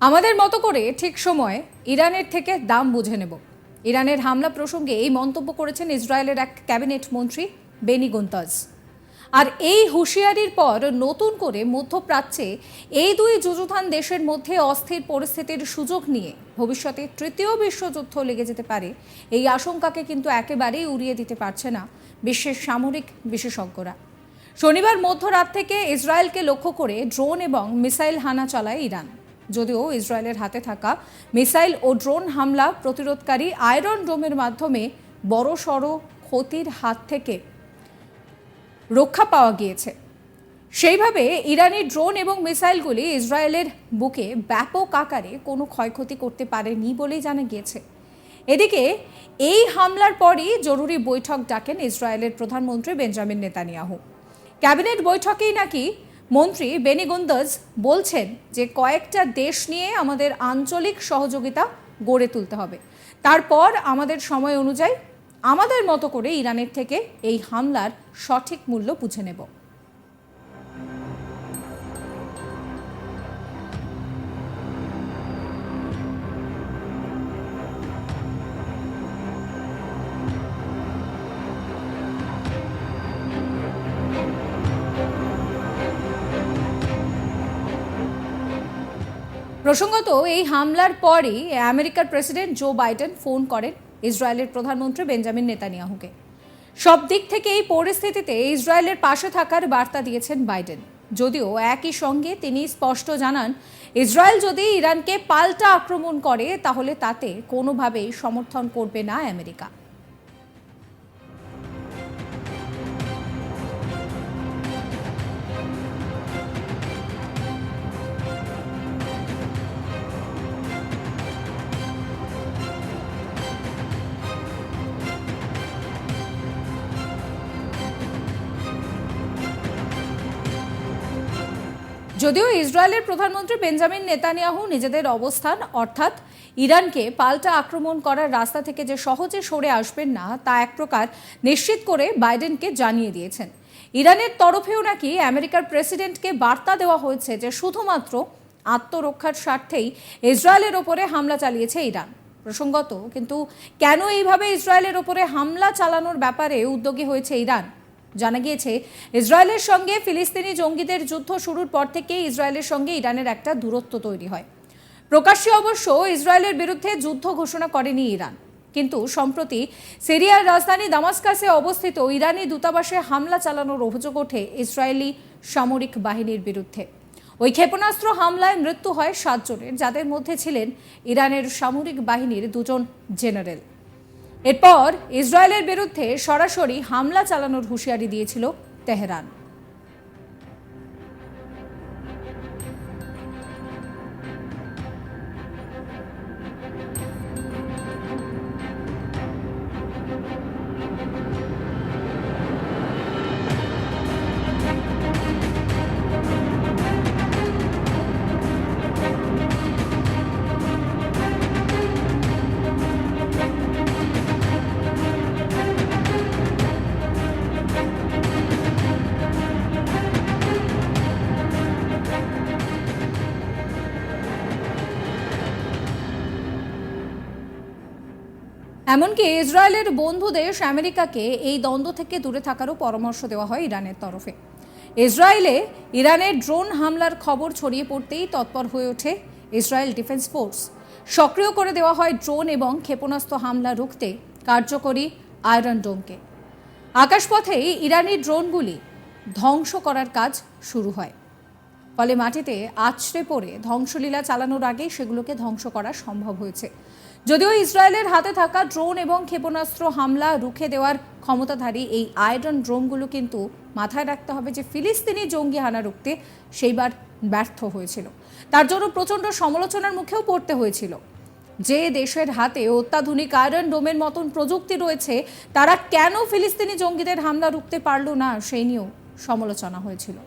আমাদের মতো করে ঠিক সময়ে ইরানের থেকে দাম বুঝে নেব। ইরানের হামলা প্রসঙ্গে এই মন্তব্য করেছেন ইসরায়েলের এক ক্যাবিনেট মন্ত্রী বেনি গন্তাজ। আর এই হুঁশিয়ারির পর নতুন করে মধ্যপ্রাচ্যে এই দুই যুযুধান দেশের মধ্যে অস্থির পরিস্থিতির সুযোগ নিয়ে ভবিষ্যতে তৃতীয় বিশ্বযুদ্ধ লেগে যেতে পারে এই আশঙ্কাকে কিন্তু একেবারেই উড়িয়ে দিতে পারছে না বিশ্বের সামরিক বিশেষজ্ঞরা। শনিবার মধ্যরাত থেকে ইসরায়েলকে লক্ষ্য করে ড্রোন এবং মিসাইল হানা চালায় ইরান। যদিও ইসরায়েলের হাতে থাকা মিসাইল ও ড্রোন হামলা প্রতিরোধকারী আয়রন ডোমের মাধ্যমে বড়সড় ক্ষতির হাত থেকে রক্ষা পাওয়া গিয়েছে। সেইভাবে ইরানি ড্রোন এবং মিসাইলগুলি ইসরায়েলের বুকে ব্যাপক আকারে কোনো ক্ষয়ক্ষতি করতে পারেনি বলেই জানা গিয়েছে। এদিকে এই হামলার পরই জরুরি বৈঠক ডাকেন ইসরায়েলের প্রধানমন্ত্রী বেঞ্জামিন নেতানিয়াহু। ক্যাবিনেট বৈঠকেই নাকি মন্ত্রী বেনি গন্তাজ বলছেন যে কয়েকটা দেশ নিয়ে আমাদের আঞ্চলিক সহযোগিতা গড়ে তুলতে হবে, তারপর আমাদের সময় অনুযায়ী আমাদের মতো করে ইরানের থেকে এই হামলার সঠিক মূল্য বুঝে নেব। প্রসঙ্গত এই হামলার পরই আমেরিকার প্রেসিডেন্ট জো বাইডেন ফোন করেন ইসরায়েলের প্রধানমন্ত্রী বেঞ্জামিন নেতানিয়াহুকে। সব দিক থেকে এই পরিস্থিতিতে ইসরায়েলের পাশে থাকার বার্তা দিয়েছেন বাইডেন। যদিও একই সঙ্গে তিনি স্পষ্ট জানান, ইসরায়েল যদি ইরানকে পাল্টা আক্রমণ করে তাহলে তাতে কোনোভাবেই সমর্থন করবে না আমেরিকা। যদিও ইসরায়েলের প্রধানমন্ত্রী বেঞ্জামিন নেতানিয়াহু নিজেদের অবস্থান অর্থাৎ ইরানকে পাল্টা আক্রমণ করার রাস্তা থেকে যে সহজে সরে আসবেন না তা এক প্রকার নিশ্চিত করে বাইডেনকে জানিয়ে দিয়েছেন। ইরানের তরফেও নাকি আমেরিকার প্রেসিডেন্টকে বার্তা দেওয়া হয়েছে যে শুধুমাত্র আত্মরক্ষার স্বার্থেই ইসরায়েলের ওপরে হামলা চালিয়েছে ইরান। প্রসঙ্গত কিন্তু কেন এইভাবে ইসরায়েলের ওপরে হামলা চালানোর ব্যাপারে উদ্যোগী হয়েছে ইরান? জানা গিয়েছে, ইসরায়েলের সঙ্গে ফিলিস্তিনি জঙ্গিদের যুদ্ধ শুরুর পর থেকে ইসরায়েলের সঙ্গে ইরানের একটা দূরত্ব তৈরি হয়। প্রকাশ্যে অবশ্য ইসরায়েলের বিরুদ্ধে যুদ্ধ ঘোষণা করেনি ইরান, কিন্তু সম্প্রতি সিরিয়ার রাজধানী দামাস্কাসে অবস্থিত ইরানি দূতাবাসে হামলা চালানোর অভিযোগ ওঠে ইসরায়েলি সামরিক বাহিনীর বিরুদ্ধে। ওই ক্ষেপণাস্ত্র হামলায় মৃত্যু হয় 7 জনের, যাদের মধ্যে ছিলেন ইরানের সামরিক বাহিনীর 2 জন জেনারেল। এরপর ইসরায়েলের বিরুদ্ধে সরাসরি হামলা চালানোর হুঁশিয়ারি দিয়েছিল তেহরান। এমনকি ইসরায়েলের বন্ধু দেশ আমেরিকাকে এই দ্বন্দ্ব থেকে দূরে থাকারও পরামর্শ দেওয়া হয় ইরানের তরফে। ইসরায়েলে ইরানের ড্রোন হামলার খবর ছড়িয়ে পড়তেই তৎপর হয়ে ওঠে ইসরায়েল ডিফেন্স ফোর্স। সক্রিয় করে দেওয়া হয় ড্রোন এবং ক্ষেপণাস্ত্র হামলা রুখতে কার্যকরী আয়রন ডোমকে। আকাশপথেই ইরানি ড্রোনগুলি ধ্বংস করার কাজ শুরু হয়, ফলে মাটিতে আছড়ে পড়ে ধ্বংসলীলা চালানোর আগেই সেগুলোকে ধ্বংস করা সম্ভব হয়েছে। যদিও ইসরায়েলের হাতে থাকা ড্রোন এবং ক্ষেপণাস্ত্র হামলা রুখে দেওয়ার ক্ষমতাধারী এই আয়রন ড্রোনগুলো কিন্তু মাথায় রাখতে হবে যে ফিলিস্তিনি জঙ্গি হানা রুখতে সেইবার ব্যর্থ হয়েছিল। তার জন্য প্রচণ্ড সমালোচনার মুখেও পড়তে হয়েছিল। যে দেশের হাতে অত্যাধুনিক আয়রন ডোমের মতন প্রযুক্তি রয়েছে, তারা কেন ফিলিস্তিনি জঙ্গিদের হামলা রুখতে পারল না সেই নিয়েও সমালোচনা হয়েছিল।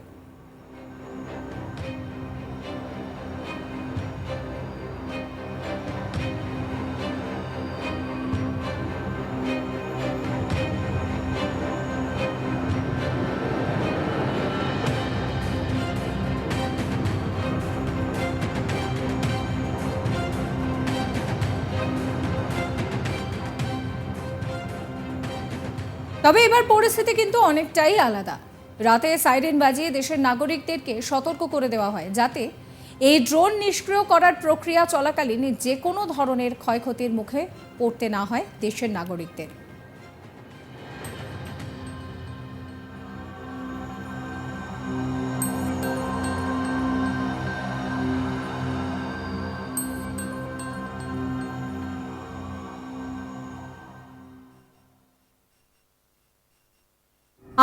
তবে এবার পরিস্থিতি কিন্তু অনেকটাই আলাদা। রাতে সাইরেন বাজিয়ে দেশের নাগরিকদেরকে সতর্ক করে দেওয়া হয় যাতে এই ড্রোন নিষ্ক্রিয় করার প্রক্রিয়া চলাকালীন যে কোনো ধরনের ক্ষয়ক্ষতির মুখে পড়তে না হয় দেশের নাগরিকদের।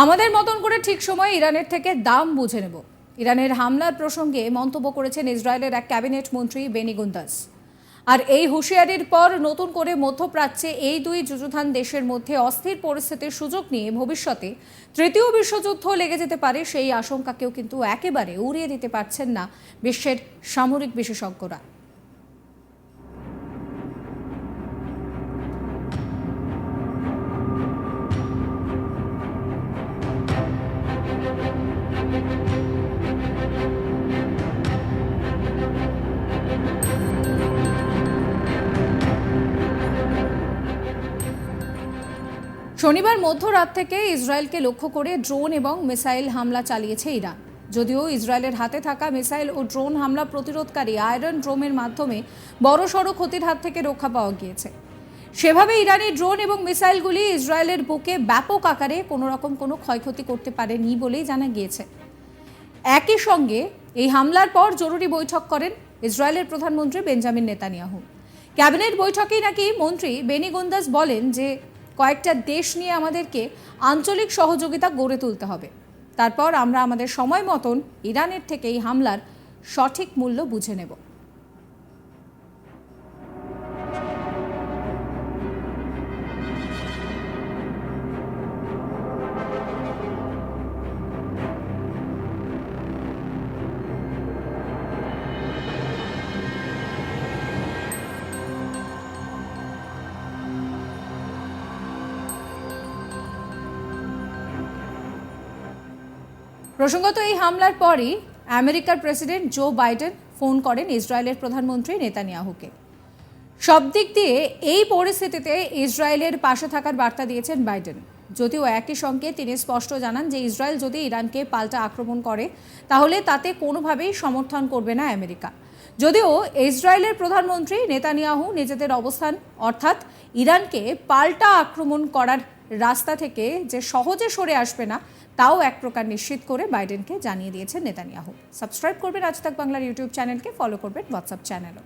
আমাদের মতন করে ঠিক সময়ে ইরানের থেকে দাম বুঝে নেব। ইরানের হামলার প্রসঙ্গে মন্তব্য করেছেন ইসরায়েলের এক ক্যাবিনেট মন্ত্রী বেনি গুন্তাজ। আর এই হুঁশিয়ারির পর নতুন করে মধ্যপ্রাচ্যে এই দুই যুযুধান দেশের মধ্যে অস্থির পরিস্থিতির সুযোগ নিয়ে ভবিষ্যতে তৃতীয় বিশ্বযুদ্ধ লেগে যেতে পারে সেই আশঙ্কাকেও কিন্তু একেবারে উড়িয়ে দিতে পারছেন না বিশ্বের সামরিক বিশেষজ্ঞরা। শনিবার মধ্যরাত থেকে ইসরায়েলকে লক্ষ্য করে ড্রোন এবং মিসাইল হামলা চালিয়েছে ইরান। যদিও ইসরায়েলের হাতে থাকা মিসাইল ও ড্রোন হামলা প্রতিরোধকারী আয়রন ড্রোমের মাধ্যমে বড়সড় ক্ষতির হাত থেকে রক্ষা পাওয়া গিয়েছে। সেভাবে ইরানি ড্রোন এবং মিসাইলগুলি ইসরায়েলের বুকে ব্যাপক আকারে কোনো ক্ষয়ক্ষতি করতে পারেনি বলেই জানা গিয়েছে। একই সঙ্গে এই হামলার পর জরুরি বৈঠক করেন ইসরায়েলের প্রধানমন্ত্রী বেঞ্জামিন নেতানিয়াহু। ক্যাবিনেট বৈঠকেই নাকি মন্ত্রী বেনি গুন্তাজ বলেন যে কয়েকটা দেশ নিয়ে আমাদেরকে আঞ্চলিক সহযোগিতা গড়ে তুলতে হবে, তারপর আমরা আমাদের সময় মতন ইরানের থেকে এই হামলার সঠিক মূল্য বুঝে নেব। প্রসঙ্গত এই হামলার পরই আমেরিকার প্রেসিডেন্ট জো বাইডেন ফোন করেন ইসরায়েলের প্রধানমন্ত্রী নেতানিয়াহুকে। সব দিক দিয়ে এই পরিস্থিতিতে ইসরায়েলের পাশে থাকার বার্তা দিয়েছেন বাইডেন। যদিও একই সঙ্গে তিনি স্পষ্ট জানান যে ইসরায়েল যদি ইরানকে পাল্টা আক্রমণ করে তাহলে তাতে কোনোভাবেই সমর্থন করবে না আমেরিকা। যদিও ইসরায়েলের প্রধানমন্ত্রী নেতানিয়াহু নিজেদের অবস্থান অর্থাৎ ইরানকে পাল্টা আক্রমণ করার রাস্তা থেকে যে সহজে সরে আসবে না তাও এক প্রকার নিশ্চিত করে বাইডেনকে জানিয়ে দিয়েছেন নেতানিয়াহু। সাবস্ক্রাইব করবেন আজ তাক বাংলার ইউটিউব চ্যানেলকে, ফলো করবেন হোয়াটসঅ্যাপ চ্যানেলও।